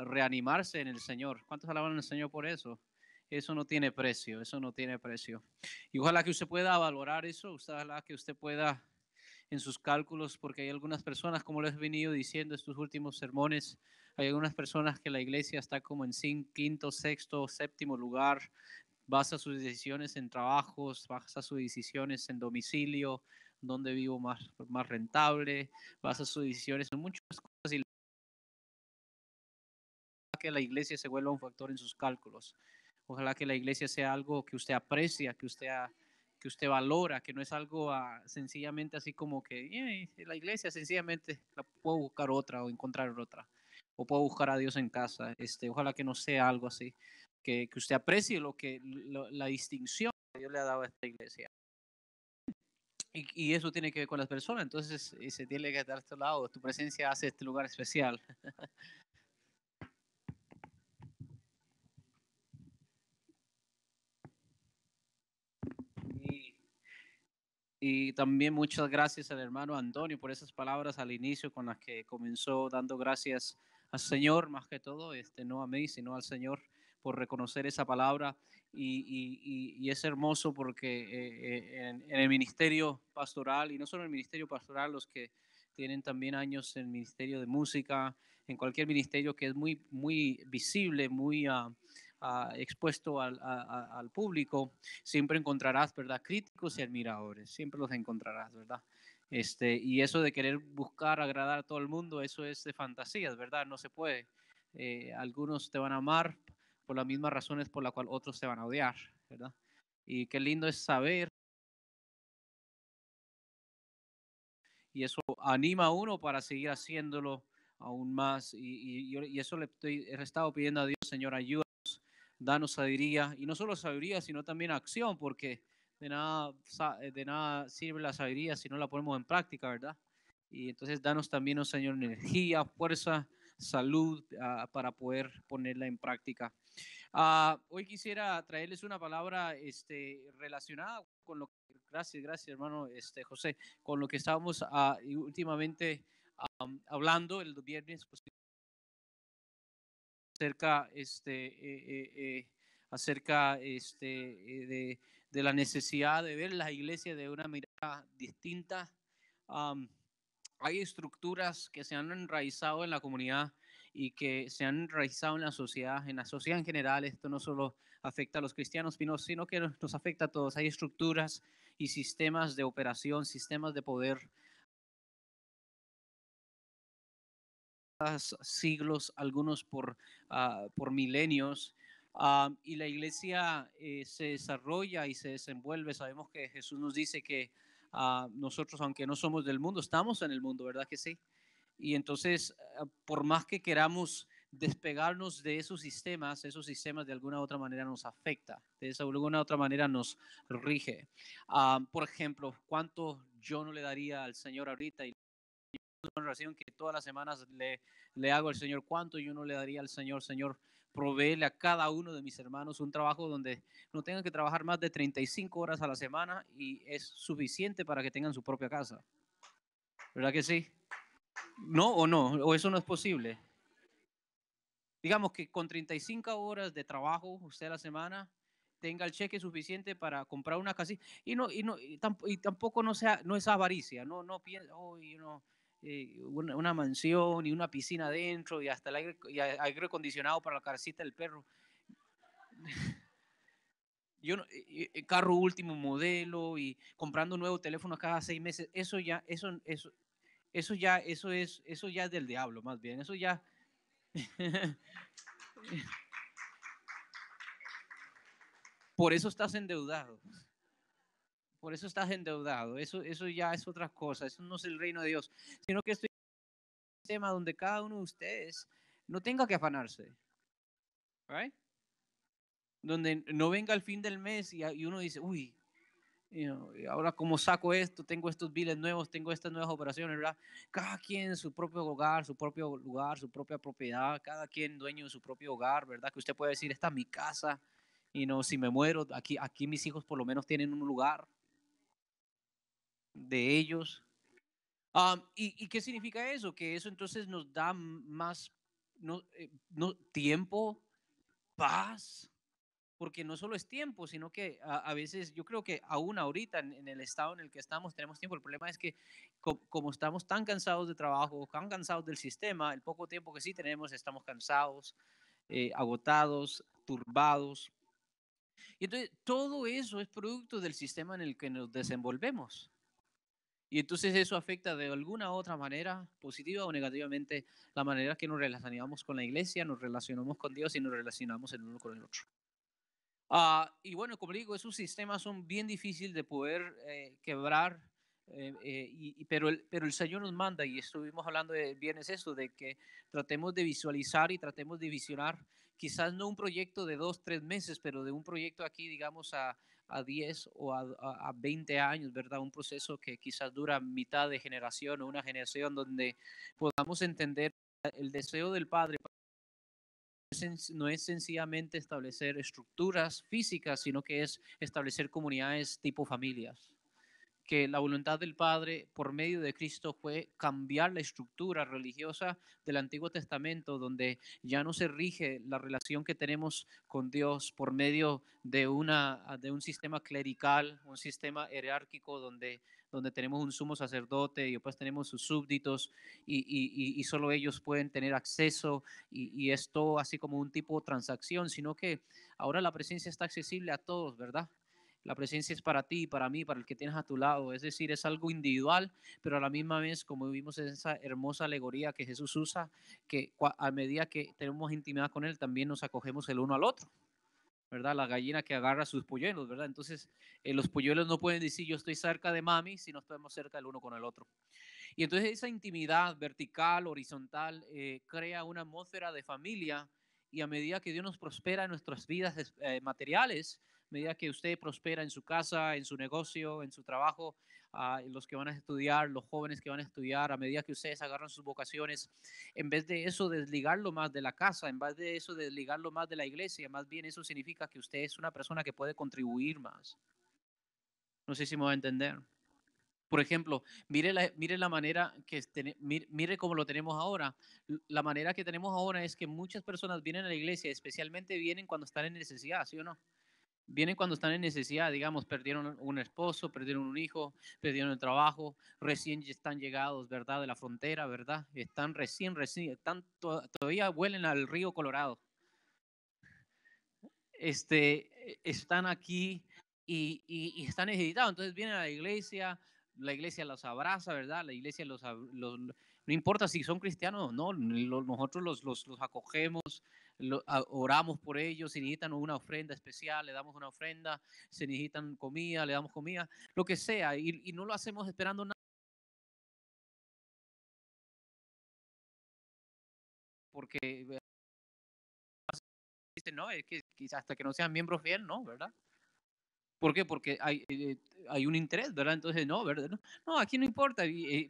reanimarse en el Señor. ¿Cuántos alaban al Señor por eso? Eso no tiene precio, eso no tiene precio. Y ojalá que usted pueda valorar eso, ojalá que usted pueda en sus cálculos, porque hay algunas personas, como les he venido diciendo estos últimos sermones, hay algunas personas que la iglesia está como en quinto, sexto, séptimo lugar, basa sus decisiones en trabajos, basa sus decisiones en domicilio, donde vivo más rentable, basa sus decisiones en muchas cosas y que la iglesia se vuelva un factor en sus cálculos. Ojalá que la iglesia sea algo que usted aprecia, que usted valora, que no es algo sencillamente así como que la iglesia sencillamente la puedo buscar otra o encontrar otra, o puedo buscar a Dios en casa. Ojalá que no sea algo así, que usted aprecie la distinción que Dios le ha dado a esta iglesia. Y eso tiene que ver con las personas, entonces se tiene que estar a este lado. Tu presencia hace este lugar especial. Y, y también muchas gracias al hermano Antonio por esas palabras al inicio con las que comenzó dando gracias al Señor, más que todo, no a mí, sino al Señor por reconocer esa palabra. Y es hermoso porque en el ministerio pastoral, y no solo en el ministerio pastoral, los que tienen también años en el ministerio de música, en cualquier ministerio que es muy, muy visible, muy expuesto al público, siempre encontrarás, ¿verdad? Críticos y admiradores, siempre los encontrarás, ¿verdad? Y eso de querer buscar agradar a todo el mundo, eso es de fantasías, ¿verdad? No se puede. Algunos te van a amar por las mismas razones por las cuales otros te van a odiar, ¿verdad? Y qué lindo es saber, y eso anima a uno para seguir haciéndolo aún más. Y eso he estado pidiendo a Dios, Señor, ayuda, danos sabiduría, y no solo sabiduría, sino también acción, porque de nada sirve la sabiduría si no la ponemos en práctica, ¿verdad? Y entonces danos también, oh Señor, energía, fuerza, salud para poder ponerla en práctica. Hoy quisiera traerles una palabra relacionada con lo que, gracias hermano José, con lo que estábamos últimamente hablando el viernes, pues, acerca, acerca de la necesidad de ver la iglesia de una mirada distinta. Um, Hay estructuras que se han enraizado en la comunidad y que se han enraizado en la sociedad en general. Esto no solo afecta a los cristianos, sino que nos afecta a todos. Hay estructuras y sistemas de operación, sistemas de poder, siglos, algunos por milenios. Y la iglesia se desarrolla y se desenvuelve. Sabemos que Jesús nos dice que nosotros, aunque no somos del mundo, estamos en el mundo, ¿verdad que sí? Y entonces, por más que queramos despegarnos de esos sistemas de alguna u otra manera nos afecta, de esa alguna u otra manera nos rige. Por ejemplo, ¿cuánto yo no le daría al Señor ahorita? Y una oración que todas las semanas le hago al Señor, ¿cuánto yo no le daría al Señor? Señor, proveele a cada uno de mis hermanos un trabajo donde no tengan que trabajar más de 35 horas a la semana y es suficiente para que tengan su propia casa. ¿Verdad que sí? ¿No o no? ¿O eso no es posible? Digamos que con 35 horas de trabajo usted a la semana tenga el cheque suficiente para comprar una casita y tampoco no es avaricia, no piensa, una mansión y una piscina adentro y hasta aire acondicionado para la casita del perro. Carro último modelo y comprando un nuevo teléfono cada 6 meses, eso ya es del diablo, más bien, eso ya. Por eso estás endeudado. Por eso estás endeudado. Eso ya es otra cosa. Eso no es el reino de Dios. Sino que estoy en un sistema donde cada uno de ustedes no tenga que afanarse. ¿Right? Donde no venga el fin del mes y uno dice, uy, ahora cómo saco esto, tengo estos biles nuevos, tengo estas nuevas operaciones, ¿verdad? Cada quien en su propio hogar, su propio lugar, su propia propiedad, cada quien dueño de su propio hogar, ¿verdad? Que usted puede decir, esta es mi casa, y no, si me muero, aquí mis hijos por lo menos tienen un lugar de ellos. ¿Y qué significa eso? Que eso entonces nos da más no, tiempo, paz, porque no solo es tiempo, sino que a veces yo creo que aún ahorita en el estado en el que estamos tenemos tiempo. El problema es que como estamos tan cansados de trabajo, tan cansados del sistema, el poco tiempo que sí tenemos estamos cansados, agotados, turbados. Y entonces todo eso es producto del sistema en el que nos desenvolvemos. Y entonces eso afecta de alguna u otra manera, positiva o negativamente, la manera que nos relacionamos con la iglesia, nos relacionamos con Dios y nos relacionamos el uno con el otro. Y bueno, como digo, esos sistemas son bien difíciles de poder quebrar, pero el Señor nos manda, y estuvimos hablando el viernes eso, de que tratemos de visualizar y tratemos de visionar, quizás no un proyecto de 2, 3 meses, pero de un proyecto aquí, digamos, a 10 o a 20 años, ¿verdad? Un proceso que quizás dura mitad de generación o una generación donde podamos entender el deseo del Padre no es sencillamente establecer estructuras físicas, sino que es establecer comunidades tipo familias. Que la voluntad del Padre por medio de Cristo fue cambiar la estructura religiosa del Antiguo Testamento, donde ya no se rige la relación que tenemos con Dios por medio de un sistema clerical, un sistema jerárquico donde tenemos un sumo sacerdote y después tenemos sus súbditos y solo ellos pueden tener acceso y esto así como un tipo de transacción, sino que ahora la presencia está accesible a todos, ¿verdad? La presencia es para ti, para mí, para el que tienes a tu lado. Es decir, es algo individual, pero a la misma vez, como vimos en esa hermosa alegoría que Jesús usa, que a medida que tenemos intimidad con Él, también nos acogemos el uno al otro, ¿verdad? La gallina que agarra sus polluelos, ¿verdad? Entonces, los polluelos no pueden decir yo estoy cerca de mami si no estamos cerca el uno con el otro. Y entonces esa intimidad vertical, horizontal, crea una atmósfera de familia y a medida que Dios nos prospera en nuestras vidas materiales, a medida que usted prospera en su casa, en su negocio, en su trabajo, los que van a estudiar, los jóvenes que van a estudiar, a medida que ustedes agarran sus vocaciones, en vez de eso desligarlo más de la casa, en vez de eso desligarlo más de la iglesia, más bien eso significa que usted es una persona que puede contribuir más. No sé si me va a entender. Por ejemplo, mire la manera mire cómo lo tenemos ahora. La manera que tenemos ahora es que muchas personas vienen a la iglesia, especialmente vienen cuando están en necesidad, ¿sí o no? Vienen cuando están en necesidad, digamos, perdieron un esposo, perdieron un hijo, perdieron el trabajo, recién están llegados, ¿verdad? De la frontera, ¿verdad? Están todavía huelen al río Colorado. Están aquí y están necesitados. Entonces vienen a la iglesia los abraza, ¿verdad? La iglesia no importa si son cristianos o no, nosotros los acogemos, oramos por ellos, si necesitan una ofrenda especial, le damos una ofrenda, si necesitan comida, le damos comida, lo que sea, y no lo hacemos esperando nada, porque dicen, no, es que quizás hasta que no sean miembros fieles, no, ¿verdad? ¿Por qué? Porque hay un interés, ¿verdad? Entonces, no, ¿verdad? No, no, aquí no importa. ¿Y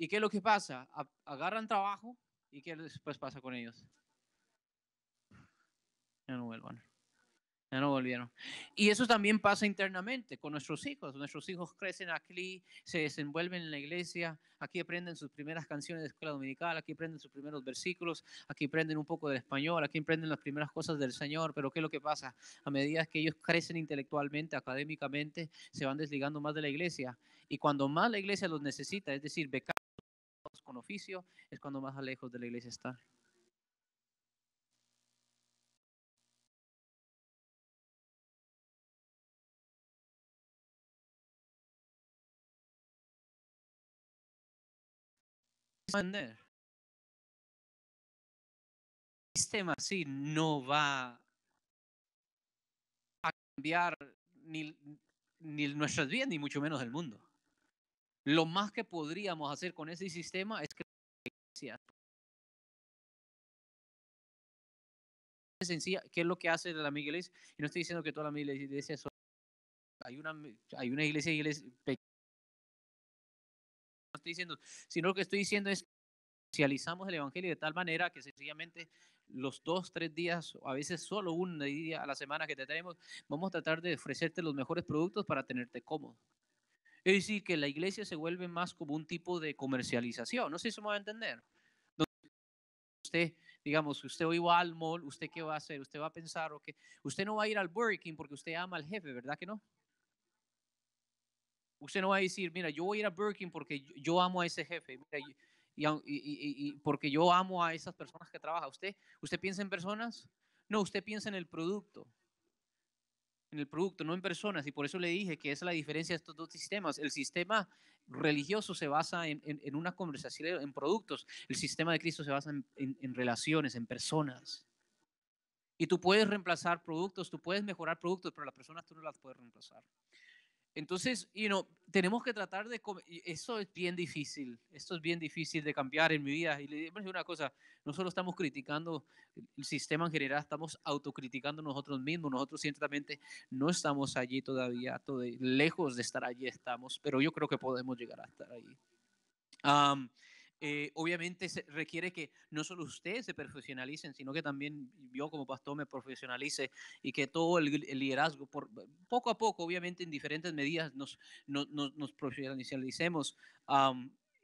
qué es lo que pasa? Agarran trabajo y ¿qué después pasa con ellos? Ya no vuelvan. Ya no volvieron. Y eso también pasa internamente con nuestros hijos. Nuestros hijos crecen aquí, se desenvuelven en la iglesia, aquí aprenden sus primeras canciones de escuela dominical, aquí aprenden sus primeros versículos, aquí aprenden un poco del español, aquí aprenden las primeras cosas del Señor. Pero ¿qué es lo que pasa? A medida que ellos crecen intelectualmente, académicamente, se van desligando más de la iglesia. Y cuando más la iglesia los necesita, es decir, becados con oficio, es cuando más lejos de la iglesia están. El sistema así no va cambiar ni, ni nuestras vidas, ni mucho menos el mundo. Lo más que podríamos hacer con ese sistema es que es sencilla, ¿qué es lo que hace la iglesia? Y no estoy diciendo que toda la iglesia son, hay una iglesia no estoy diciendo, sino lo que estoy diciendo es que socializamos el evangelio de tal manera que sencillamente los 2, 3 días, o a veces solo un día a la semana que te tenemos, vamos a tratar de ofrecerte los mejores productos para tenerte cómodo. Es decir, que la iglesia se vuelve más como un tipo de comercialización. No sé si se me va a entender. Usted Digamos, usted hoy va al mall, ¿usted qué va a hacer? Usted va a pensar, ok, usted no va a ir al Burger King porque usted ama al jefe, ¿verdad que no? Usted no va a decir, mira, yo voy a ir a Burger King porque yo amo a ese jefe, mira, y porque yo amo a esas personas que trabajan. ¿Usted piensa en personas? No, usted piensa en el producto, no en personas. Y por eso le dije que esa es la diferencia de estos dos sistemas. El sistema religioso se basa en una conversación, en productos. El sistema de Cristo se basa en relaciones, en personas. Y tú puedes reemplazar productos, tú puedes mejorar productos, pero las personas tú no las puedes reemplazar. Entonces, tenemos que tratar de, eso es bien difícil, esto es bien difícil de cambiar en mi vida. Y le digo una cosa, no solo estamos criticando el sistema en general, estamos autocriticando nosotros mismos, nosotros ciertamente no estamos allí todavía, lejos de estar allí estamos, pero yo creo que podemos llegar a estar allí. Um, obviamente se requiere que no solo ustedes se profesionalicen, sino que también yo como pastor me profesionalice y que todo el liderazgo, poco a poco, obviamente en diferentes medidas, nos profesionalicemos.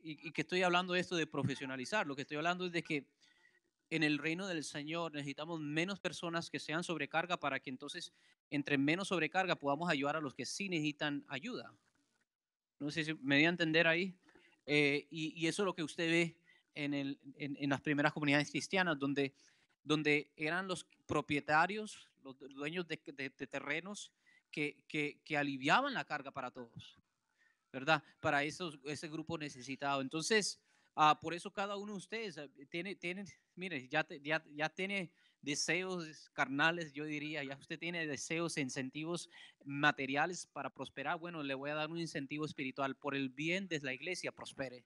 Y que estoy hablando de esto de profesionalizar, lo que estoy hablando es de que en el reino del Señor necesitamos menos personas que sean sobrecarga para que entonces, entre menos sobrecarga, podamos ayudar a los que sí necesitan ayuda. No sé si me dio a entender ahí. Y eso es lo que usted ve en las primeras comunidades cristianas, donde eran los propietarios, los dueños de terrenos que aliviaban la carga para todos, ¿verdad? Para ese grupo necesitado. Entonces, por eso cada uno de ustedes tiene mire, ya tiene deseos carnales, yo diría, ya usted tiene deseos, incentivos materiales para prosperar. Bueno, le voy a dar un incentivo espiritual por el bien de la iglesia, prospere.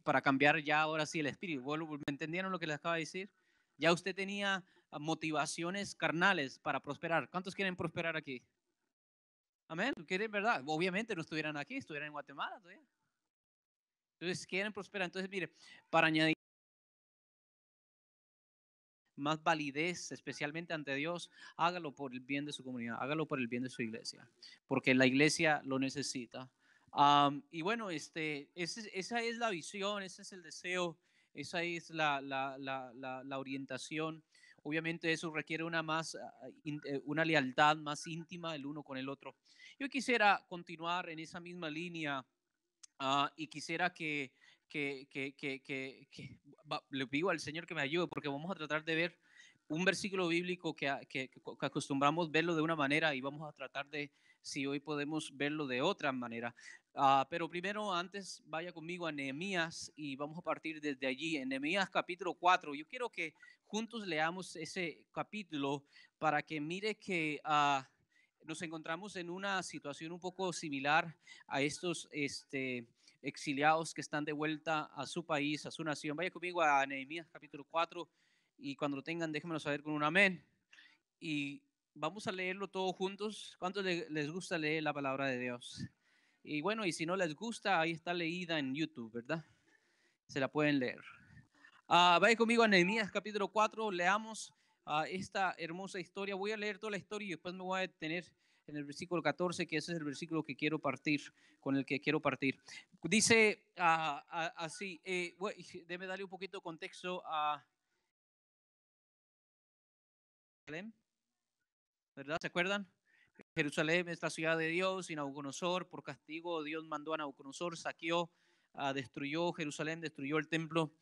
Para cambiar ya ahora sí el espíritu. ¿Me entendieron lo que les acaba de decir? Ya usted tenía motivaciones carnales para prosperar. ¿Cuántos quieren prosperar aquí? Amén. ¿Quieren verdad? Obviamente no estuvieran aquí, estuvieran en Guatemala todavía. Entonces quieren prosperar. Entonces, mire, para añadir más validez, especialmente ante Dios, hágalo por el bien de su comunidad, hágalo por el bien de su iglesia, porque la iglesia lo necesita. Y bueno, esa es la visión, ese es el deseo, esa es la orientación. Obviamente eso requiere una lealtad más íntima el uno con el otro. Yo quisiera continuar en esa misma línea. Y quisiera le pido al Señor que me ayude, porque vamos a tratar de ver un versículo bíblico que acostumbramos verlo de una manera y vamos a tratar de si hoy podemos verlo de otra manera. Pero primero, antes, vaya conmigo a Nehemías y vamos a partir desde allí. En Nehemías capítulo 4, yo quiero que juntos leamos ese capítulo para que mire que nos encontramos en una situación un poco similar a estos exiliados que están de vuelta a su país, a su nación. Vaya conmigo a Nehemías capítulo 4 y cuando lo tengan déjenmelo saber con un amén. Y vamos a leerlo todos juntos. ¿Cuántos les gusta leer la palabra de Dios? Y bueno, y si no les gusta, ahí está leída en YouTube, ¿verdad? Se la pueden leer. Vaya conmigo a Nehemías capítulo 4, leamos esta hermosa historia. Voy a leer toda la historia y después me voy a detener en el versículo 14, que ese es el versículo que quiero partir, con el que quiero partir. Dice así, déjeme darle un poquito de contexto a Jerusalén, ¿verdad? ¿Se acuerdan? Jerusalén es la ciudad de Dios y Nabucodonosor, por castigo, Dios mandó a Nabucodonosor, saqueó, destruyó Jerusalén, destruyó el templo.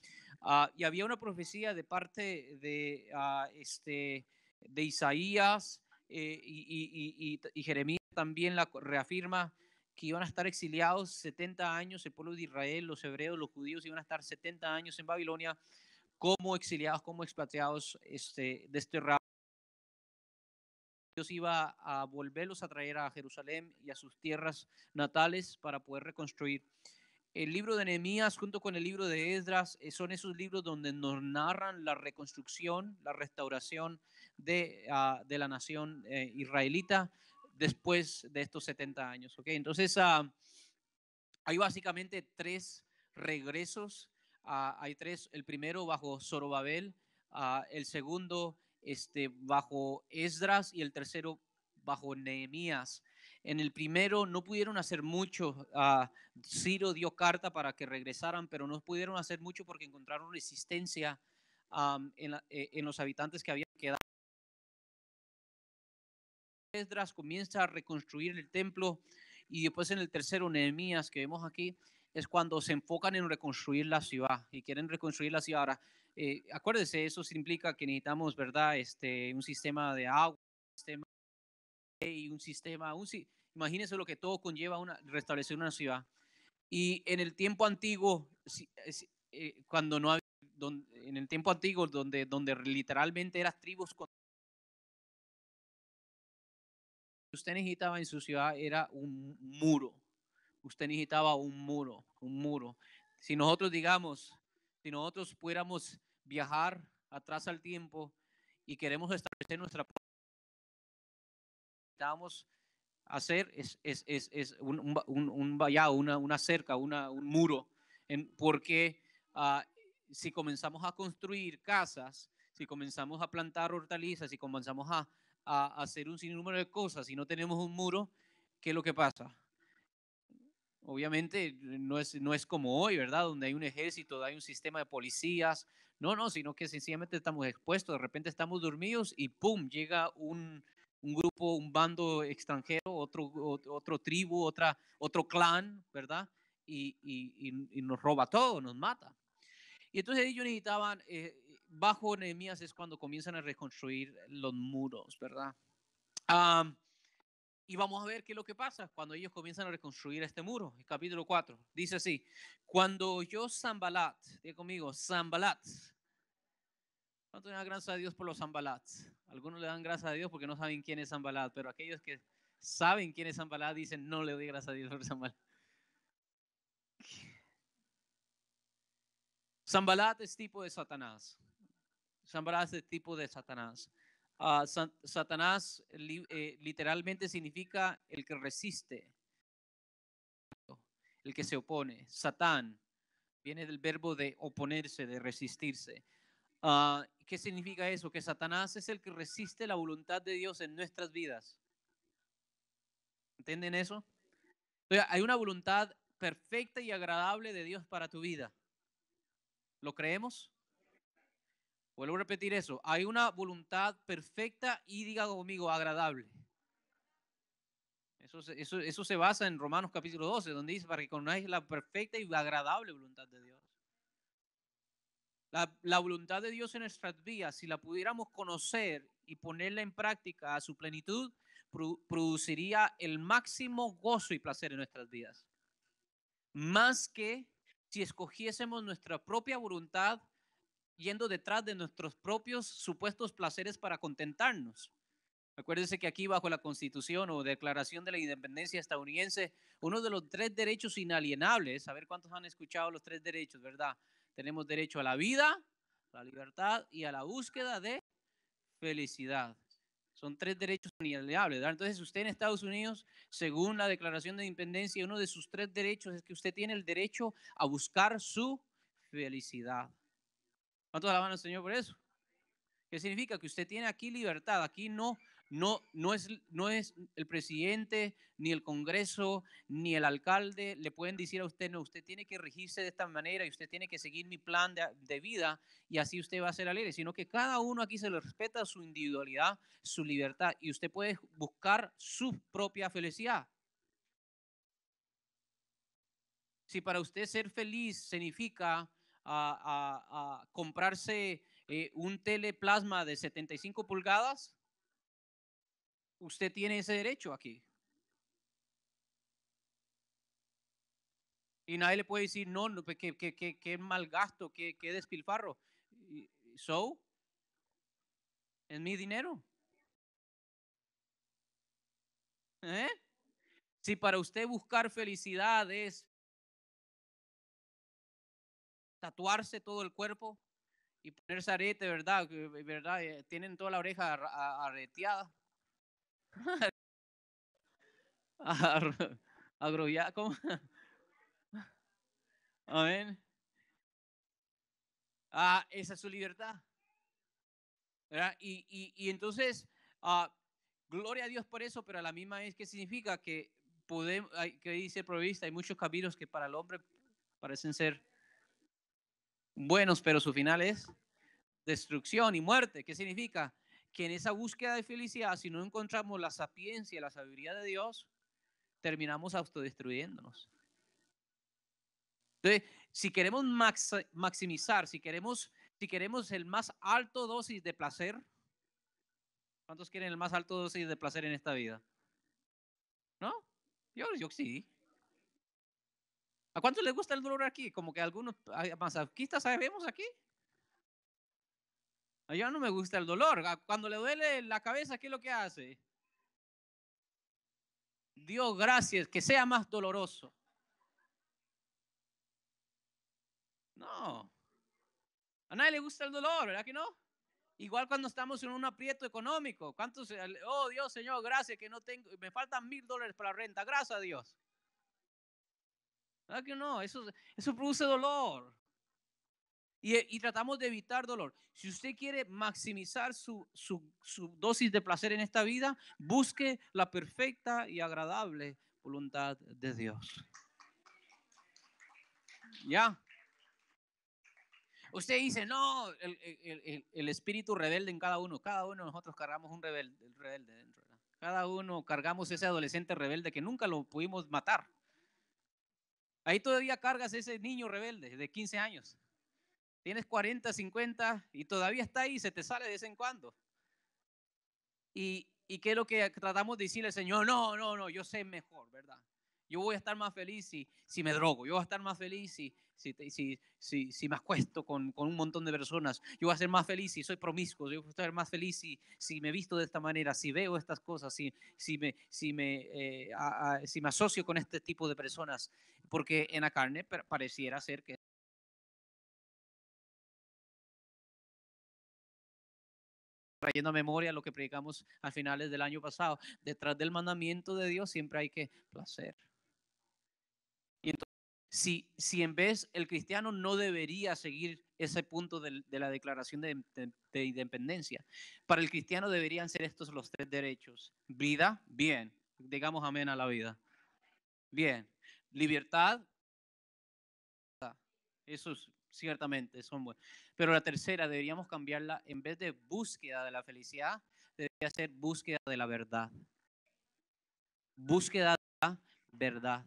Y había una profecía de parte de Isaías y Jeremías también la reafirma que iban a estar exiliados 70 años, el pueblo de Israel, los hebreos, los judíos iban a estar 70 años en Babilonia como exiliados, como expatriados, desterrados. Dios iba a volverlos a traer a Jerusalén y a sus tierras natales para poder reconstruir. El libro de Nehemías junto con el libro de Esdras son esos libros donde nos narran la reconstrucción, la restauración de la nación israelita después de estos 70 años. ¿Okay? Entonces, hay básicamente tres regresos. Hay tres, el primero bajo Zorobabel, el segundo bajo Esdras y el tercero bajo Nehemías. En el primero no pudieron hacer mucho. Ciro dio carta para que regresaran, pero no pudieron hacer mucho porque encontraron resistencia en los habitantes que habían quedado. Esdras comienza a reconstruir el templo y después en el tercero, Nehemías, que vemos aquí, es cuando se enfocan en reconstruir la ciudad y quieren reconstruir la ciudad. Ahora, acuérdense, eso implica que necesitamos, ¿verdad? Un sistema de agua, un sistema y un sistema, imagínense lo que todo conlleva restablecer una ciudad. Y en el tiempo antiguo, cuando no había, en el tiempo antiguo, donde literalmente eran tribus, usted necesitaba en su ciudad era un muro. Usted necesitaba un muro, un muro. Si nosotros, digamos, si nosotros pudiéramos viajar atrás al tiempo y queremos establecer nuestra necesitamos hacer una cerca, un muro, porque si comenzamos a construir casas, si comenzamos a plantar hortalizas, si comenzamos a hacer un sinnúmero de cosas y no tenemos un muro, ¿qué es lo que pasa? Obviamente no es como hoy, ¿verdad? Donde hay un ejército, hay un sistema de policías. No, no, sino que sencillamente estamos expuestos. De repente estamos dormidos y ¡pum! Llega un grupo, un bando extranjero, otro tribu, otro clan, ¿verdad? Y nos roba todo, nos mata. Y entonces ellos necesitaban, bajo Nehemías es cuando comienzan a reconstruir los muros, ¿verdad? Y vamos a ver qué es lo que pasa cuando ellos comienzan a reconstruir este muro. El capítulo 4 dice así: cuando oyó Sanbalat, diga conmigo, Sanbalat. ¿Cuánto le dan gracias a Dios por los Sanbalats? Algunos le dan gracias a Dios porque no saben quién es Sanbalat, pero aquellos que saben quién es Sanbalat dicen no le doy gracias a Dios por Sanbalat. Sanbalat es tipo de Satanás. Sanbalat es tipo de Satanás. Satanás literalmente significa el que resiste, el que se opone. Satán viene del verbo de oponerse, de resistirse. ¿Qué significa eso? Que Satanás es el que resiste la voluntad de Dios en nuestras vidas. ¿Entienden eso? Entonces, hay una voluntad perfecta y agradable de Dios para tu vida. ¿Lo creemos? Vuelvo a repetir eso. Hay una voluntad perfecta y, diga conmigo, agradable. Eso se basa en Romanos capítulo 12, donde dice, para que conozcáis la perfecta y agradable voluntad de Dios. La voluntad de Dios en nuestras vidas, si la pudiéramos conocer y ponerla en práctica a su plenitud, produciría el máximo gozo y placer en nuestras vidas. Más que si escogiésemos nuestra propia voluntad yendo detrás de nuestros propios supuestos placeres para contentarnos. Acuérdense que aquí bajo la Constitución o Declaración de la Independencia estadounidense, uno de los 3 derechos inalienables, a ver cuántos han escuchado los 3 derechos, ¿verdad? Tenemos derecho a la vida, a la libertad y a la búsqueda de felicidad. Son 3 derechos inalienables, ¿verdad? Entonces usted en Estados Unidos, según la Declaración de Independencia, uno de sus 3 derechos es que usted tiene el derecho a buscar su felicidad. ¿Cuántos alaban al Señor por eso? ¿Qué significa? Que usted tiene aquí libertad. Aquí no es el presidente, ni el Congreso, ni el alcalde. Le pueden decir a usted, no, usted tiene que regirse de esta manera y usted tiene que seguir mi plan de vida y así usted va a ser alegre. Sino que cada uno aquí se le respeta su individualidad, su libertad y usted puede buscar su propia felicidad. Si para usted ser feliz significa comprarse un teleplasma de 75 pulgadas, usted tiene ese derecho aquí. Y nadie le puede decir, no, que mal gasto, que despilfarro. So, es mi dinero. ¿Eh? Si para usted buscar felicidad es tatuarse todo el cuerpo y ponerse arete, ¿verdad? ¿Verdad? Tienen toda la oreja areteada. Agrollada, ¿cómo? Amén. Esa es su libertad. ¿Verdad? Y entonces, gloria a Dios por eso, pero a la misma vez, ¿qué significa? Que podemos, que dice el proverbista, hay muchos caminos que para el hombre parecen ser buenos, pero su final es destrucción y muerte. ¿Qué significa? Que en esa búsqueda de felicidad, si no encontramos la sapiencia, la sabiduría de Dios, terminamos autodestruyéndonos. Entonces, si queremos maximizar, si queremos el más alto dosis de placer, ¿cuántos quieren el más alto dosis de placer en esta vida? ¿No? Yo sí. ¿A cuántos les gusta el dolor aquí? Como que algunos masoquistas sabemos aquí. A yo no me gusta el dolor. Cuando le duele la cabeza, ¿qué es lo que hace? Dios, gracias, que sea más doloroso. No. A nadie le gusta el dolor, ¿verdad que no? Igual cuando estamos en un aprieto económico. ¿Cuántos? Oh Dios, Señor, gracias que no tengo, me faltan $1,000 para la renta. Gracias a Dios. ¿Verdad que no? Eso produce dolor. Y tratamos de evitar dolor. Si usted quiere maximizar su dosis de placer en esta vida, busque la perfecta y agradable voluntad de Dios. ¿Ya? Usted dice, no, el espíritu rebelde en cada uno. Cada uno de nosotros cargamos un rebelde dentro. ¿Verdad? Cada uno cargamos ese adolescente rebelde que nunca lo pudimos matar. Ahí todavía cargas ese niño rebelde de 15 años. Tienes 40, 50 y todavía está ahí, se te sale de vez en cuando. ¿Y qué es lo que tratamos de decirle al Señor? No, yo sé mejor, ¿verdad? Yo voy a estar más feliz si me drogo. Yo voy a estar más feliz si me acuesto con un montón de personas. Yo voy a ser más feliz si soy promiscuo. Yo voy a estar más feliz si me visto de esta manera, si veo estas cosas, si me asocio con este tipo de personas. Porque en la carne pareciera ser que trayendo a memoria lo que predicamos a finales del año pasado. Detrás del mandamiento de Dios siempre hay que placer. Y entonces, si en vez el cristiano no debería seguir ese punto de la declaración de independencia, para el cristiano deberían ser estos los 3 derechos. Vida, bien. Digamos amén a la vida. Bien. Libertad, esos ciertamente son buenos. Pero la tercera deberíamos cambiarla, en vez de búsqueda de la felicidad, debería ser búsqueda de la verdad. Búsqueda de la verdad.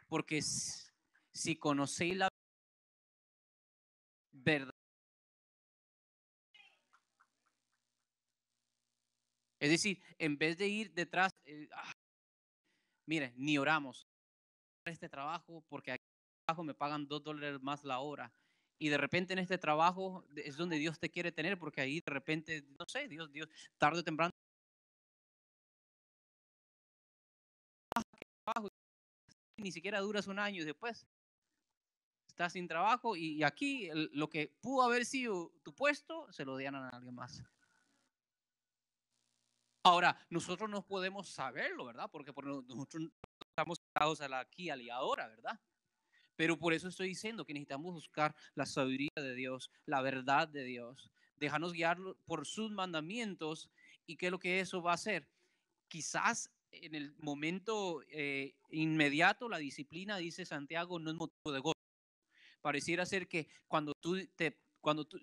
Porque si conocéis la verdad, es decir, en vez de ir detrás, mire, ni oramos este trabajo porque aquí trabajo me pagan $2 más la hora. Y de repente en este trabajo es donde Dios te quiere tener, porque ahí de repente, no sé, Dios, tarde o temprano, trabajo, ni siquiera duras un año y después estás sin trabajo y aquí lo que pudo haber sido tu puesto se lo dieron a alguien más. Ahora, nosotros no podemos saberlo, ¿verdad? Porque nosotros estamos dados a la aquí, al y ahora, ¿verdad? Pero por eso estoy diciendo que necesitamos buscar la sabiduría de Dios, la verdad de Dios, dejarnos guiar por sus mandamientos. ¿Y qué es lo que eso va a hacer? Quizás en el momento inmediato la disciplina, dice Santiago, no es motivo de gozo. Pareciera ser que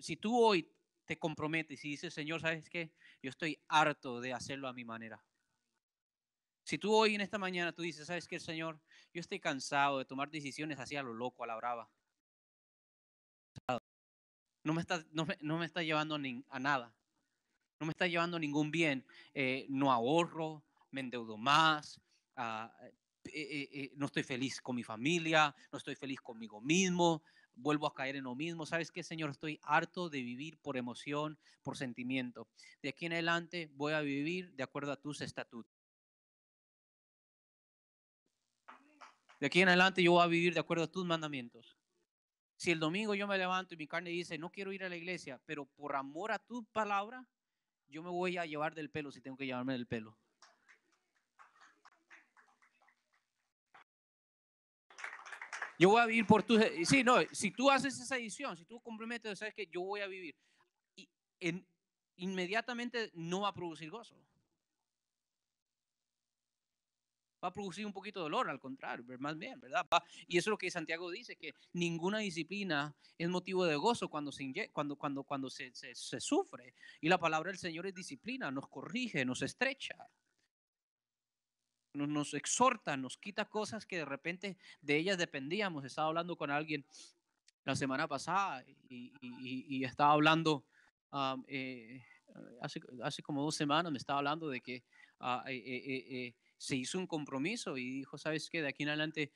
si tú hoy te comprometes y dices, Señor, ¿sabes qué? Yo estoy harto de hacerlo a mi manera. Si tú hoy en esta mañana tú dices, ¿sabes qué, Señor? Yo estoy cansado de tomar decisiones así a lo loco, a la brava. No me está llevando a nada. No me está llevando a ningún bien. No ahorro, me endeudo más. No estoy feliz con mi familia, no estoy feliz conmigo mismo, vuelvo a caer en lo mismo. ¿Sabes qué, Señor? Estoy harto de vivir por emoción, por sentimiento. De aquí en adelante voy a vivir de acuerdo a tus estatutos. De aquí en adelante yo voy a vivir de acuerdo a tus mandamientos. Si el domingo yo me levanto y mi carne dice, no quiero ir a la iglesia, pero por amor a tu palabra, yo me voy a llevar del pelo si tengo que llevarme del pelo. Yo voy a vivir por tu... Sí, no, si tú haces esa decisión, si tú comprometes, sabes que yo voy a vivir, y inmediatamente no va a producir gozo. va a producir un poquito de dolor, al contrario, más bien, ¿verdad? Y eso es lo que Santiago dice, que ninguna disciplina es motivo de gozo cuando se sufre. Y la palabra del Señor es disciplina, nos corrige, nos estrecha, nos exhorta, nos quita cosas que de repente de ellas dependíamos. Estaba hablando con alguien la semana pasada y estaba hablando um, eh, hace como 2 semanas, me estaba hablando de que se hizo un compromiso y dijo, ¿sabes qué? De aquí en adelante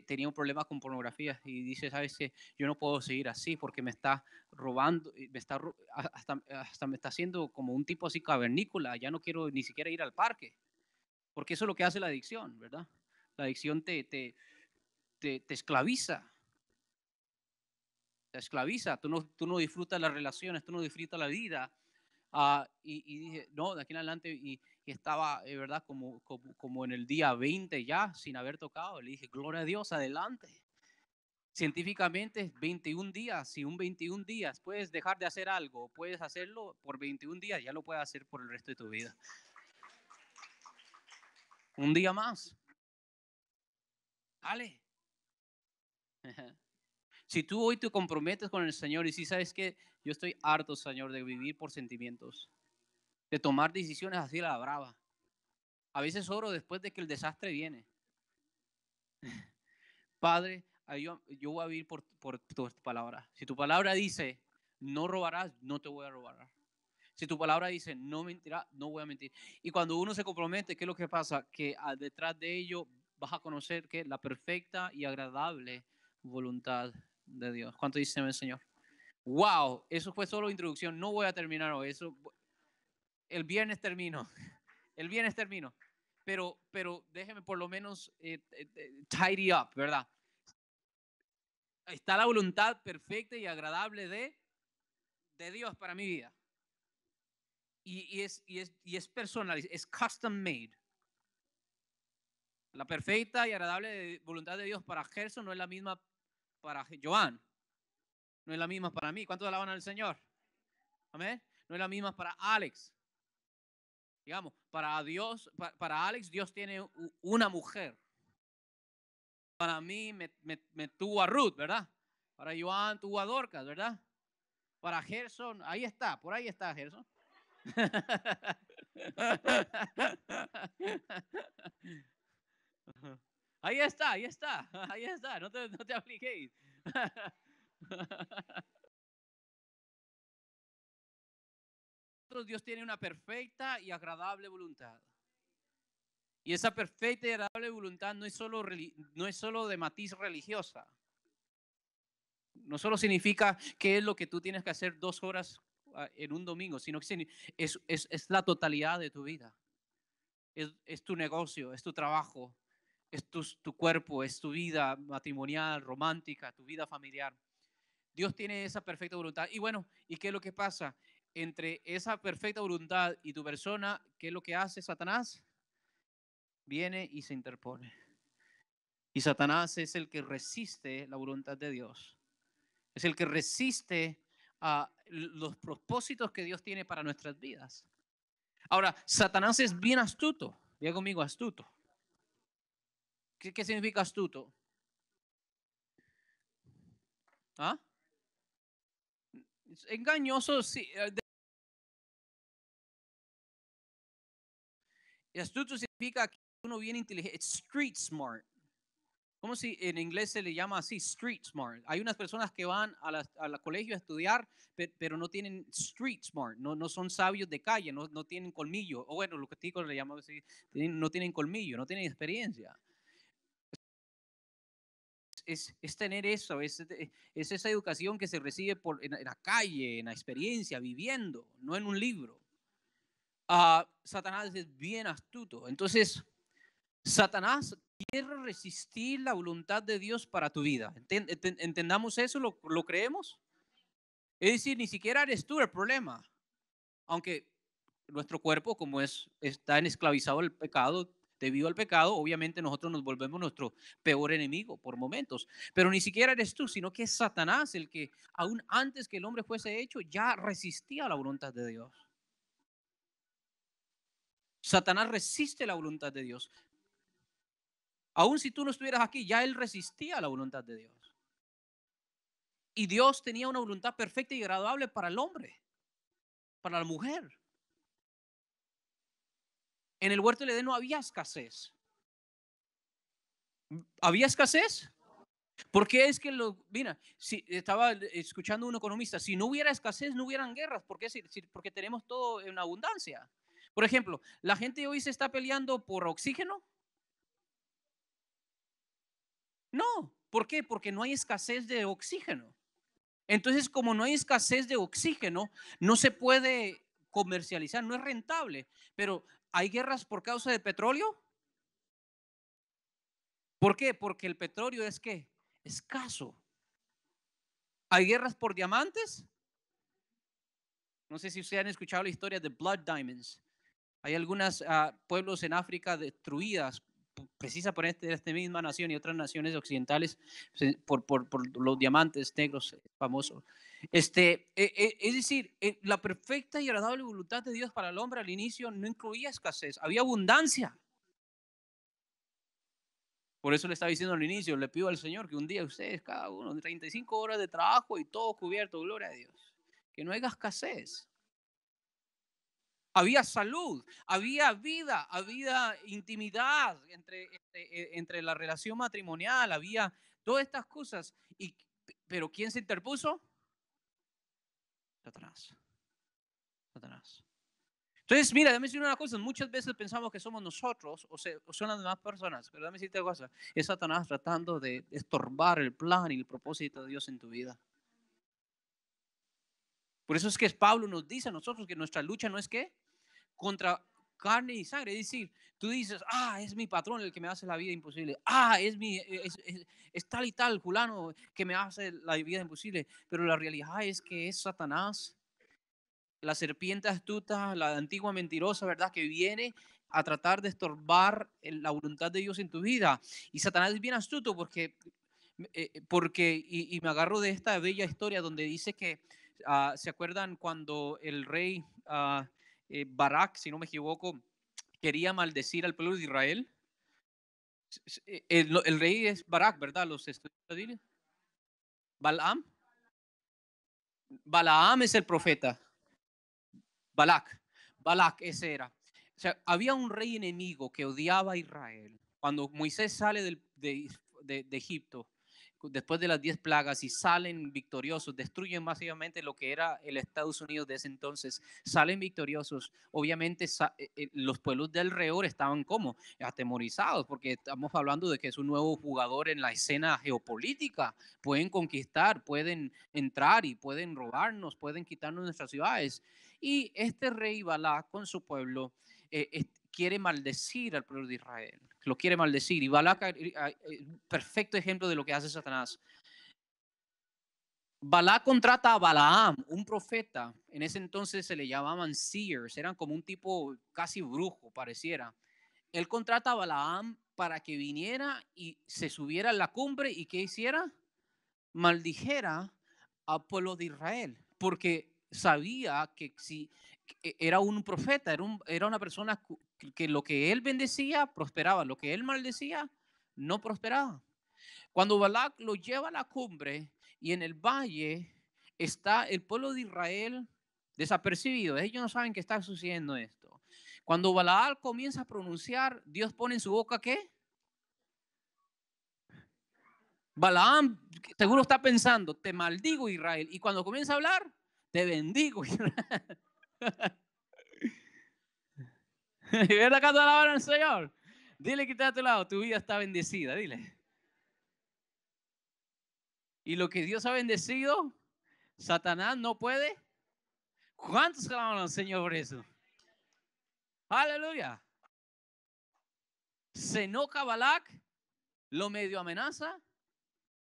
tenía un problema con pornografía y dice, ¿sabes qué? Yo no puedo seguir así porque me está robando, hasta me está haciendo como un tipo así cavernícola, ya no quiero ni siquiera ir al parque, porque eso es lo que hace la adicción, ¿verdad? La adicción te esclaviza, te esclaviza, tú no disfrutas las relaciones, tú no disfrutas la vida. Y dije, no, de aquí en adelante, y estaba, ¿verdad? Como en el día 20 ya, sin haber tocado. Le dije, gloria a Dios, adelante. Científicamente es 21 días. Si un 21 días puedes dejar de hacer algo, puedes hacerlo por 21 días, ya lo puedes hacer por el resto de tu vida. Un día más. Dale. Si tú hoy te comprometes con el Señor y si sabes que yo estoy harto, Señor, de vivir por sentimientos, de tomar decisiones así a la brava. A veces oro después de que el desastre viene. Padre, yo voy a vivir por tu palabra. Si tu palabra dice, no robarás, no te voy a robar. Si tu palabra dice, no mentirás, no voy a mentir. Y cuando uno se compromete, ¿qué es lo que pasa? Que detrás de ello vas a conocer que la perfecta y agradable voluntad de Dios. ¿Cuánto dice el Señor? Wow, eso fue solo introducción. No voy a terminar hoy. El viernes termino. El viernes termino. Pero déjeme por lo menos tidy up, ¿verdad? Está la voluntad perfecta y agradable de Dios para mi vida. Y es personal, es custom made. La perfecta y agradable voluntad de Dios para Gerson no es la misma para Joan. No es la misma para mí. ¿Cuántos alaban al Señor? Amén. No es la misma para Alex. Digamos, para Dios, para Alex, Dios tiene una mujer. Para mí me tuvo a Ruth, ¿verdad? Para Joan tuvo a Dorcas, ¿verdad? Para Gerson, ahí está, por ahí está Gerson. Ahí está, ahí está, ahí está, no te apliquéis. Dios tiene una perfecta y agradable voluntad. Y esa perfecta y agradable voluntad no es solo de matiz religiosa. No solo significa qué es lo que tú tienes que hacer 2 horas en un domingo, sino que es la totalidad de tu vida. Es tu negocio, es tu trabajo, es tu cuerpo, es tu vida matrimonial, romántica, tu vida familiar. Dios tiene esa perfecta voluntad. Y bueno, ¿y qué es lo que pasa? Entre esa perfecta voluntad y tu persona, ¿qué es lo que hace Satanás? Viene y se interpone. Y Satanás es el que resiste la voluntad de Dios. Es el que resiste a los propósitos que Dios tiene para nuestras vidas. Ahora, Satanás es bien astuto. Diga conmigo, astuto. ¿Qué significa astuto? ¿Ah? Engañoso, sí. Astuto significa que uno bien inteligente. It's street smart. Como si en inglés se le llama así, street smart. Hay unas personas que van a la colegio a estudiar, pero no tienen street smart, no son sabios de calle, no tienen colmillo. O bueno, lo que chicos le llamamos así, no tienen colmillo, no tienen experiencia. Es tener eso, es esa educación que se recibe en la calle, en la experiencia, viviendo, no en un libro. Satanás es bien astuto. Entonces, Satanás quiere resistir la voluntad de Dios para tu vida. ¿Entendamos eso? ¿Lo creemos? Es decir, ni siquiera eres tú el problema. Aunque nuestro cuerpo, como está esclavizado al pecado, debido al pecado, obviamente nosotros nos volvemos nuestro peor enemigo por momentos. Pero ni siquiera eres tú, sino que es Satanás el que, aún antes que el hombre fuese hecho, ya resistía la voluntad de Dios. Satanás resiste la voluntad de Dios. Aún si tú no estuvieras aquí, ya él resistía a la voluntad de Dios. Y Dios tenía una voluntad perfecta y agradable para el hombre, para la mujer. En el huerto del Edén no había escasez. ¿Había escasez? Porque es que mira, si estaba escuchando a un economista, si no hubiera escasez, no hubieran guerras. ¿Por qué? Porque tenemos todo en abundancia. Por ejemplo, la gente hoy se está peleando por oxígeno. No, ¿por qué? Porque no hay escasez de oxígeno. Entonces, como no hay escasez de oxígeno, no se puede comercializar, no es rentable. Pero ¿hay guerras por causa de petróleo? ¿Por qué? Porque el petróleo es ¿qué? Escaso. ¿Hay guerras por diamantes? No sé si ustedes han escuchado la historia de Blood Diamonds. Hay algunos pueblos en África destruidas precisa por esta misma nación y otras naciones occidentales por los diamantes negros famosos. Es decir, la perfecta y agradable voluntad de Dios para el hombre al inicio no incluía escasez, había abundancia. Por eso le estaba diciendo al inicio, le pido al Señor que un día ustedes, cada uno, 35 horas de trabajo y todo cubierto, gloria a Dios. Que no haya escasez. Había salud, había vida, había intimidad entre la relación matrimonial, había todas estas cosas. Pero ¿quién se interpuso? Satanás. Satanás. Entonces, mira, déjame decir una cosa. Muchas veces pensamos que somos nosotros o son las demás personas. Pero déjame decirte una cosa. Es Satanás tratando de estorbar el plan y el propósito de Dios en tu vida. Por eso es que Pablo nos dice a nosotros que nuestra lucha no es ¿qué? Contra carne y sangre. Es decir, tú dices, es mi patrón el que me hace la vida imposible. Es tal y tal, fulano, que me hace la vida imposible. Pero la realidad es que es Satanás, la serpiente astuta, la antigua mentirosa, ¿verdad? Que viene a tratar de estorbar la voluntad de Dios en tu vida. Y Satanás es bien astuto y me agarro de esta bella historia donde dice que, ¿se acuerdan cuando el rey Barak, si no me equivoco, quería maldecir al pueblo de Israel? El rey es Barak, ¿verdad? Los estudiantes. Balaam. Balaam es el profeta. Balak. Balak, ese era. O sea, había un rey enemigo que odiaba a Israel. Cuando Moisés sale de Egipto, después de las 10 plagas y salen victoriosos, destruyen masivamente lo que era el Estados Unidos de ese entonces, salen victoriosos. Obviamente los pueblos de alrededor estaban como atemorizados porque estamos hablando de que es un nuevo jugador en la escena geopolítica. Pueden conquistar, pueden entrar y pueden robarnos, pueden quitarnos nuestras ciudades. Y este rey Balak con su pueblo quiere maldecir al pueblo de Israel. Lo quiere maldecir. Y Balak, perfecto ejemplo de lo que hace Satanás. Balak contrata a Balaam, un profeta. En ese entonces se le llamaban seers, eran como un tipo casi brujo, pareciera. Él contrata a Balaam para que viniera y se subiera a la cumbre y ¿qué hiciera? Maldijera al pueblo de Israel, porque sabía que si era un profeta, era una persona que lo que él bendecía prosperaba, lo que él maldecía no prosperaba. Cuando Balac lo lleva a la cumbre y en el valle está el pueblo de Israel desapercibido, ellos no saben que está sucediendo esto. Cuando Balac comienza a pronunciar, Dios pone en su boca ¿qué? Balaam seguro está pensando, te maldigo Israel. Y cuando comienza a hablar, te bendigo Israel. ¿Y ven acá toda la hora al Señor? Dile que está a tu lado, tu vida está bendecida, dile. Y lo que Dios ha bendecido, Satanás no puede. ¿Cuántos claman al Señor por eso? Aleluya. Se enoja Balac, lo medio amenaza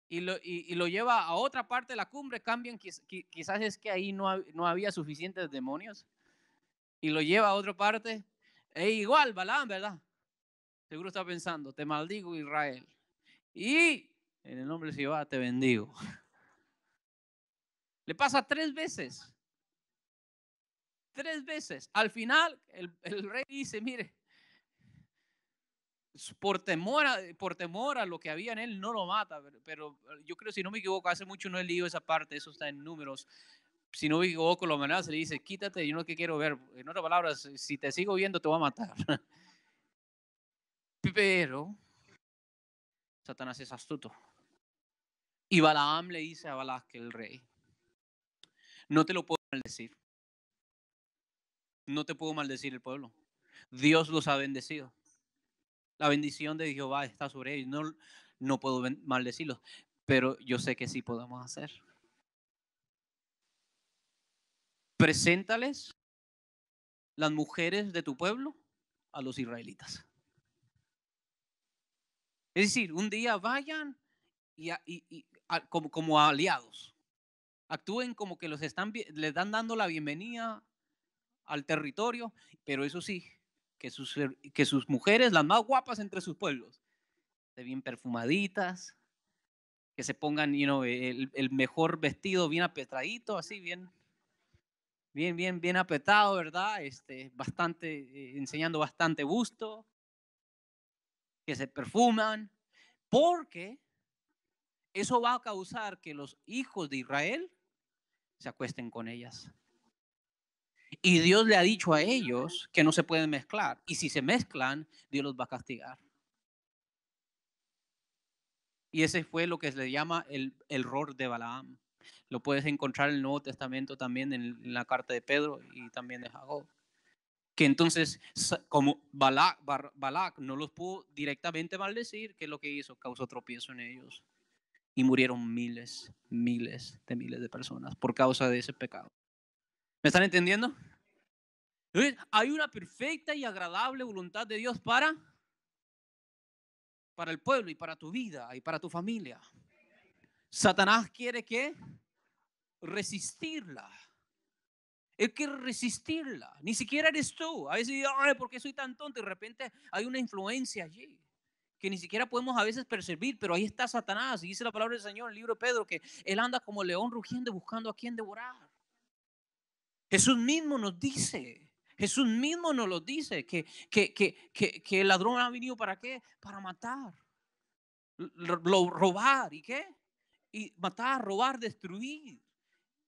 y lo lleva a otra parte de la cumbre. Cambian, quizás es que ahí no había suficientes demonios. Y lo lleva a otra parte. E igual, Balaam, ¿verdad? Seguro está pensando, te maldigo Israel. Y en el nombre de Jehová te bendigo. Le pasa 3 veces. 3 veces. Al final, el rey dice, mire, por temor a lo que había en él, no lo mata, pero yo creo, si no me equivoco, hace mucho no he leído esa parte, eso está en Números. Si no me equivoco, lo amenaza, le dice, quítate, yo no te quiero ver. En otras palabras, si te sigo viendo, te voy a matar. Pero Satanás es astuto. Y Balaam le dice a Balac, el rey, no te lo puedo maldecir. No te puedo maldecir el pueblo. Dios los ha bendecido. La bendición de Jehová está sobre ellos. No, no puedo maldecirlos, pero yo sé que sí podemos hacer. Preséntales las mujeres de tu pueblo a los israelitas. Es decir, un día vayan como aliados. Actúen como que les están dando la bienvenida al territorio, pero eso sí, que sus mujeres, las más guapas entre sus pueblos, estén bien perfumaditas, que se pongan el mejor vestido bien apretadito, así bien apretado, ¿verdad? Bastante, enseñando bastante busto, que se perfuman, porque eso va a causar que los hijos de Israel se acuesten con ellas. Y Dios le ha dicho a ellos que no se pueden mezclar. Y si se mezclan, Dios los va a castigar. Y ese fue lo que se le llama el error de Balaam. Lo puedes encontrar en el Nuevo Testamento también, en la carta de Pedro y también de Jacob. Que entonces, como Balac no los pudo directamente maldecir, ¿qué es lo que hizo? Causó tropiezo en ellos. Y murieron miles de personas por causa de ese pecado. ¿Me están entendiendo? Entonces, hay una perfecta y agradable voluntad de Dios para el pueblo y para tu vida y para tu familia. Satanás quiere que resistirla. Él quiere resistirla. Ni siquiera eres tú. A veces, ay, ¿por qué soy tan tonto? Y de repente hay una influencia allí que ni siquiera podemos a veces percibir, pero ahí está Satanás. Y dice la palabra del Señor en el libro de Pedro que él anda como león rugiendo buscando a quien devorar. Jesús mismo nos dice, Jesús mismo nos lo dice, que el ladrón ha venido ¿para qué? Para matar, robar, ¿y qué? Y matar, robar, destruir.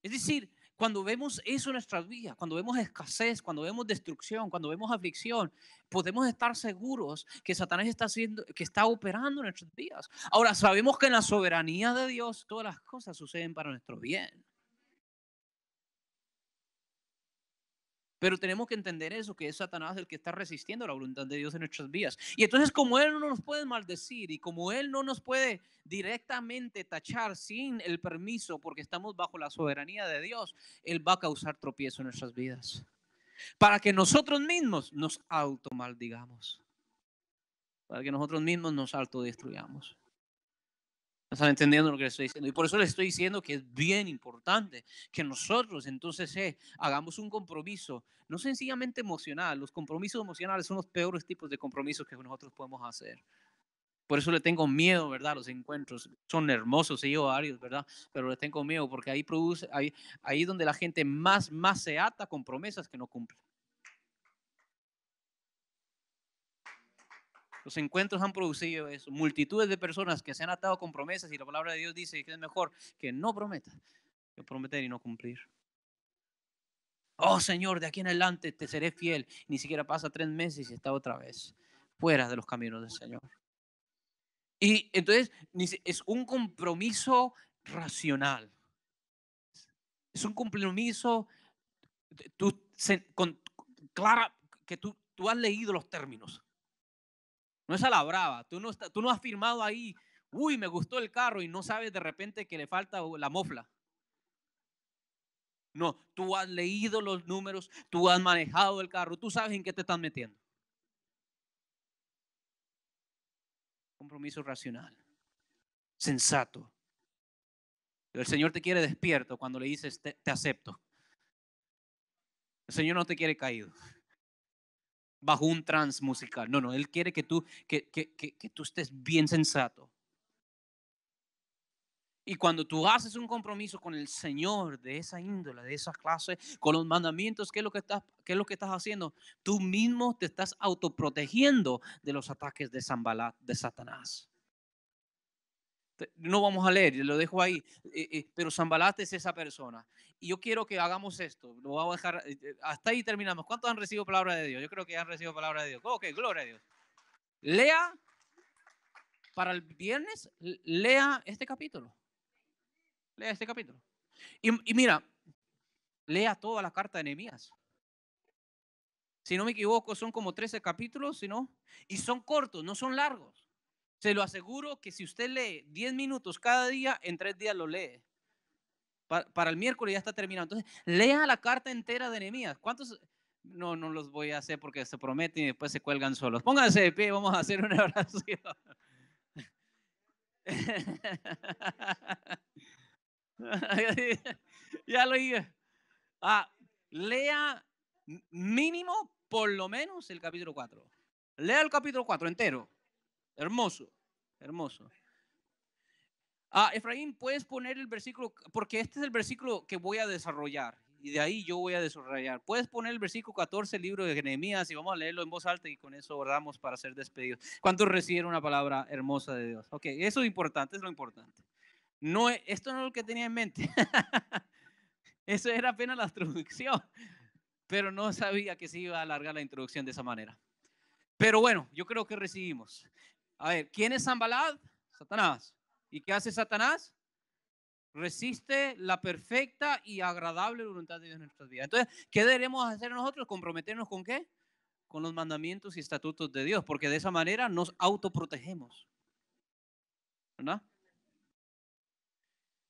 Es decir, cuando vemos eso en nuestras vidas, cuando vemos escasez, cuando vemos destrucción, cuando vemos aflicción, podemos estar seguros que Satanás que está operando en nuestras vidas. Ahora, sabemos que en la soberanía de Dios todas las cosas suceden para nuestro bien. Pero tenemos que entender eso, que es Satanás el que está resistiendo la voluntad de Dios en nuestras vidas. Y entonces, como Él no nos puede maldecir y como Él no nos puede directamente tachar sin el permiso, porque estamos bajo la soberanía de Dios, Él va a causar tropiezo en nuestras vidas. Para que nosotros mismos nos automaldigamos. Para que nosotros mismos nos autodestruyamos. ¿Están entendiendo lo que les estoy diciendo? Y por eso les estoy diciendo que es bien importante que nosotros entonces hagamos un compromiso, no sencillamente emocional. Los compromisos emocionales son los peores tipos de compromisos que nosotros podemos hacer. Por eso le tengo miedo, ¿verdad? Los encuentros son hermosos, he ido varios, ¿verdad? Pero le tengo miedo porque ahí donde la gente más se ata con promesas que no cumple. Los encuentros han producido eso, multitudes de personas que se han atado con promesas y la palabra de Dios dice que es mejor que no prometa que prometer y no cumplir. Oh Señor, de aquí en adelante te seré fiel. Ni siquiera pasa 3 meses y está otra vez fuera de los caminos del Señor. Y entonces es un compromiso racional. Es un compromiso tú, con, clara, que tú has leído los términos. No es a la brava. Tú no has firmado ahí, uy, me gustó el carro y no sabes de repente que le falta la mofla. No, tú has leído los números, tú has manejado el carro, tú sabes en qué te estás metiendo. Compromiso racional, sensato. El Señor te quiere despierto cuando le dices te acepto. El Señor no te quiere caído bajo un trance musical. No, Él quiere que tú estés bien sensato. Y cuando tú haces un compromiso con el Señor de esa índole, de esa clase, con los mandamientos, qué es lo que estás haciendo? Tú mismo te estás autoprotegiendo de los ataques de Zambalat, de Satanás. No vamos a leer, lo dejo ahí, pero Zambalat es esa persona. Y yo quiero que hagamos esto, lo voy a dejar, hasta ahí terminamos. ¿Cuántos han recibido palabra de Dios? Yo creo que han recibido palabra de Dios. Ok, gloria a Dios. Lea para el viernes, lea este capítulo. Lea este capítulo. Y mira, lea toda la carta de Nehemías. Si no me equivoco, son como 13 capítulos, si no, y son cortos, no son largos. Se lo aseguro que si usted lee 10 minutos cada día, en 3 días lo lee. Para el miércoles ya está terminado. Entonces, lea la carta entera de Nehemías. ¿Cuántos? No, no los voy a hacer porque se prometen y después se cuelgan solos. Pónganse de pie, vamos a hacer una oración. Ya lo dije. Lea mínimo por lo menos el capítulo 4. Lea el capítulo 4 entero. Hermoso, hermoso. Efraín, puedes poner el versículo, porque este es el versículo que voy a desarrollar. Y de ahí yo voy a desarrollar. Puedes poner el versículo 14, el libro de Nehemías, y vamos a leerlo en voz alta y con eso oramos para ser despedidos. ¿Cuántos recibieron una palabra hermosa de Dios? Ok, eso es importante, es lo importante. No, esto no es lo que tenía en mente. Eso era apenas la introducción, pero no sabía que se iba a alargar la introducción de esa manera. Pero bueno, yo creo que recibimos. A ver, ¿quién es Zambalat? Satanás. ¿Y qué hace Satanás? Resiste la perfecta y agradable voluntad de Dios en nuestras vidas. Entonces, ¿qué debemos hacer nosotros? ¿Comprometernos con qué? Con los mandamientos y estatutos de Dios, porque de esa manera nos autoprotegemos. ¿Verdad?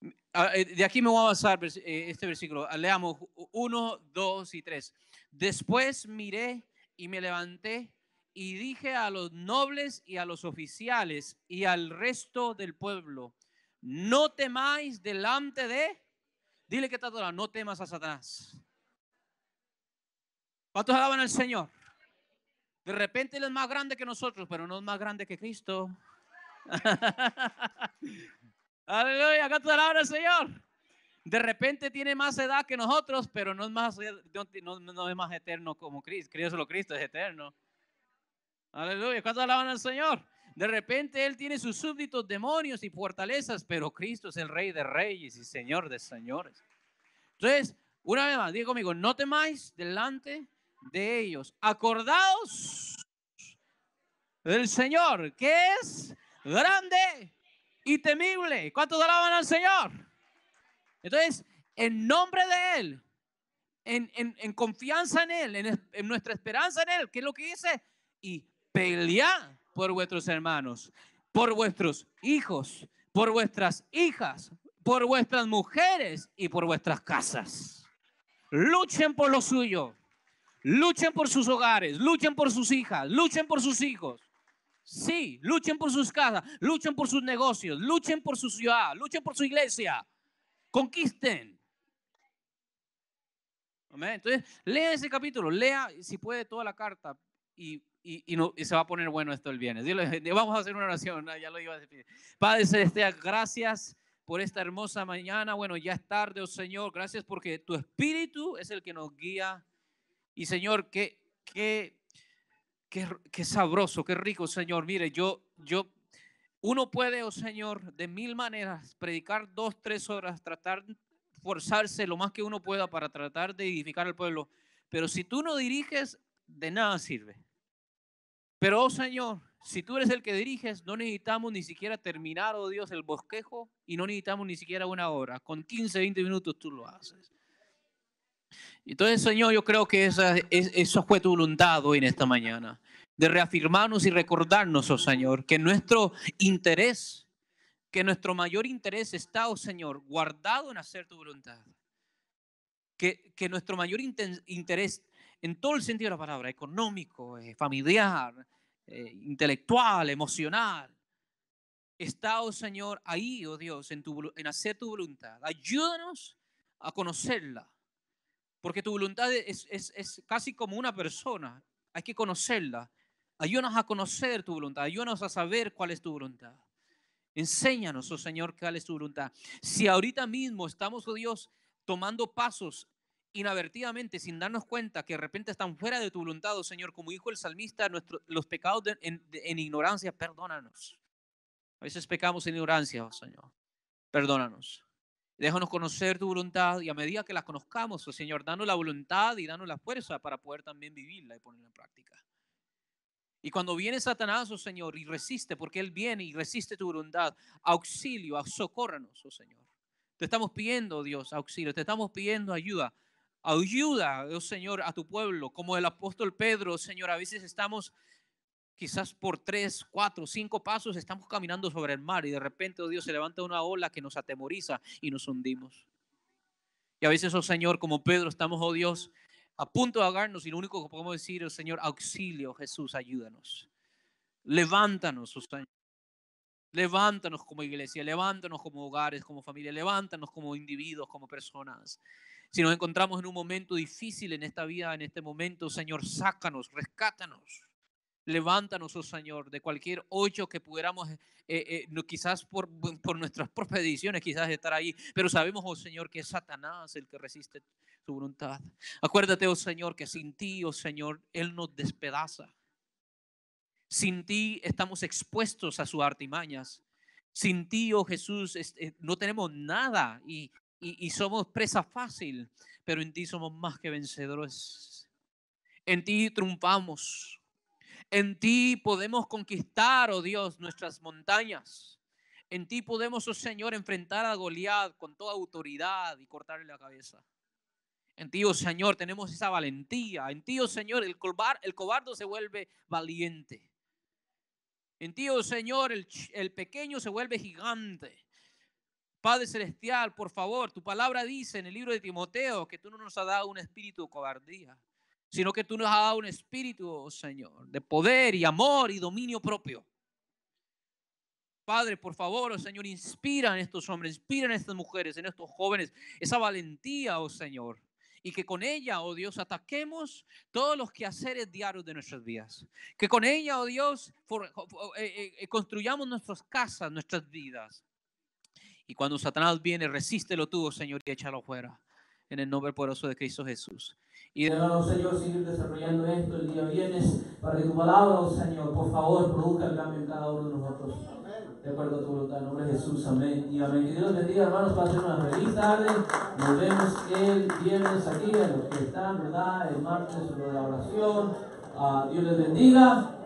De aquí me voy a basar este versículo. Leamos 1, 2 y 3. Después miré y me levanté y dije a los nobles y a los oficiales y al resto del pueblo, no temáis delante de, dile que está todo, no temas a Satanás. ¿Cuántos alaban al Señor? De repente Él es más grande que nosotros, pero no es más grande que Cristo. Aleluya, ¿cuántos alaban al Señor? De repente tiene más edad que nosotros, pero no es más, no es más eterno como Cristo. Cristo es eterno. Aleluya, ¿cuántos alaban al Señor? De repente Él tiene sus súbditos, demonios y fortalezas, pero Cristo es el Rey de Reyes y Señor de Señores. Entonces, una vez más, diga conmigo, no temáis delante de ellos. Acordaos del Señor, que es grande y temible. ¿Cuántos alaban al Señor? Entonces, en nombre de Él, en confianza en Él, en nuestra esperanza en Él, ¿qué es lo que dice? Y pelead por vuestros hermanos, por vuestros hijos, por vuestras hijas, por vuestras mujeres y por vuestras casas. Luchen por lo suyo, luchen por sus hogares, luchen por sus hijas, luchen por sus hijos. Sí, luchen por sus casas, luchen por sus negocios, luchen por su ciudad, luchen por su iglesia. Conquisten. Amén. Entonces, lea ese capítulo, lea si puede toda la carta y se va a poner bueno esto el viernes. Vamos a hacer una oración, ya lo iba a decir. Padre Celestial, gracias por esta hermosa mañana. Bueno, ya es tarde, oh Señor, gracias porque tu Espíritu es el que nos guía. Y Señor, qué sabroso, qué rico, Señor. Mire, uno puede, oh Señor, de mil maneras predicar 2, 3 horas, tratar forzarse lo más que uno pueda para tratar de edificar al pueblo. Pero si tú no diriges, de nada sirve. Pero, oh Señor, si tú eres el que diriges, no necesitamos ni siquiera terminar, oh Dios, el bosquejo y no necesitamos ni siquiera una hora. Con 15, 20 minutos tú lo haces. Entonces, Señor, yo creo que eso fue tu voluntad hoy en esta mañana, de reafirmarnos y recordarnos, oh Señor, que nuestro interés, que nuestro mayor interés está, oh Señor, guardado en hacer tu voluntad. Que nuestro mayor interés, en todo el sentido de la palabra, económico, familiar, intelectual, emocional, está, oh Señor, ahí, oh Dios, en hacer tu voluntad. Ayúdanos a conocerla. Porque tu voluntad es casi como una persona. Hay que conocerla. Ayúdanos a conocer tu voluntad. Ayúdanos a saber cuál es tu voluntad. Enséñanos, oh Señor, cuál es tu voluntad. Si ahorita mismo estamos, oh Dios, tomando pasos inadvertidamente, sin darnos cuenta que de repente están fuera de tu voluntad, oh Señor, como dijo el salmista, los pecados en ignorancia, perdónanos. A veces pecamos en ignorancia, oh Señor. Perdónanos. Déjanos conocer tu voluntad y a medida que la conozcamos, oh Señor, danos la voluntad y danos la fuerza para poder también vivirla y ponerla en práctica. Y cuando viene Satanás, oh Señor, y resiste, porque Él viene y resiste tu voluntad, auxilio, socórranos, oh Señor. Te estamos pidiendo, oh Dios, auxilio, te estamos pidiendo ayuda. Ayuda, oh Señor, a tu pueblo, como el apóstol Pedro, oh Señor, a veces estamos quizás por 3, 4, 5 pasos, estamos caminando sobre el mar y de repente, oh Dios, se levanta una ola que nos atemoriza y nos hundimos. Y a veces, oh Señor, como Pedro, estamos, oh Dios, a punto de ahogarnos y lo único que podemos decir es, Señor, auxilio, Jesús, ayúdanos. Levántanos, oh Señor. Levántanos como iglesia, levántanos como hogares, como familia, levántanos como individuos, como personas. Si nos encontramos en un momento difícil en esta vida, en este momento, Señor, sácanos, rescátanos. Levántanos, oh Señor, de cualquier hoyo que pudiéramos, no, quizás por nuestras propias decisiones, quizás estar ahí, pero sabemos, oh Señor, que es Satanás el que resiste su voluntad. Acuérdate, oh Señor, que sin ti, oh Señor, Él nos despedaza. Sin ti estamos expuestos a sus artimañas. Sin ti, oh Jesús, no tenemos nada y somos presa fácil, pero en ti somos más que vencedores. En ti triunfamos. En ti podemos conquistar, oh Dios, nuestras montañas. En ti podemos, oh Señor, enfrentar a Goliat con toda autoridad y cortarle la cabeza. En ti, oh Señor, tenemos esa valentía. En ti, oh Señor, el cobarde se vuelve valiente. En ti, oh Señor, el pequeño se vuelve gigante. Padre Celestial, por favor, tu palabra dice en el libro de Timoteo que tú no nos has dado un espíritu de cobardía, sino que tú nos has dado un espíritu, oh Señor, de poder y amor y dominio propio. Padre, por favor, oh Señor, inspira en estos hombres, inspira en estas mujeres, en estos jóvenes, esa valentía, oh Señor. Y que con ella, oh Dios, ataquemos todos los quehaceres diarios de nuestras vidas. Que con ella, oh Dios, construyamos nuestras casas, nuestras vidas. Y cuando Satanás viene, resístelo tú, oh Señor, y échalo fuera. En el nombre poderoso de Cristo Jesús. Y déjanos, Señor, seguir desarrollando esto el día viernes para que tu palabra, oh Señor, por favor, produzca el cambio en cada uno de nosotros. De acuerdo a tu voluntad, en nombre de Jesús, amén y amén. Que Dios los bendiga, hermanos, pasen una feliz tarde. Nos vemos el viernes aquí, a los que están, ¿verdad? El martes, lo de la oración. Dios les bendiga.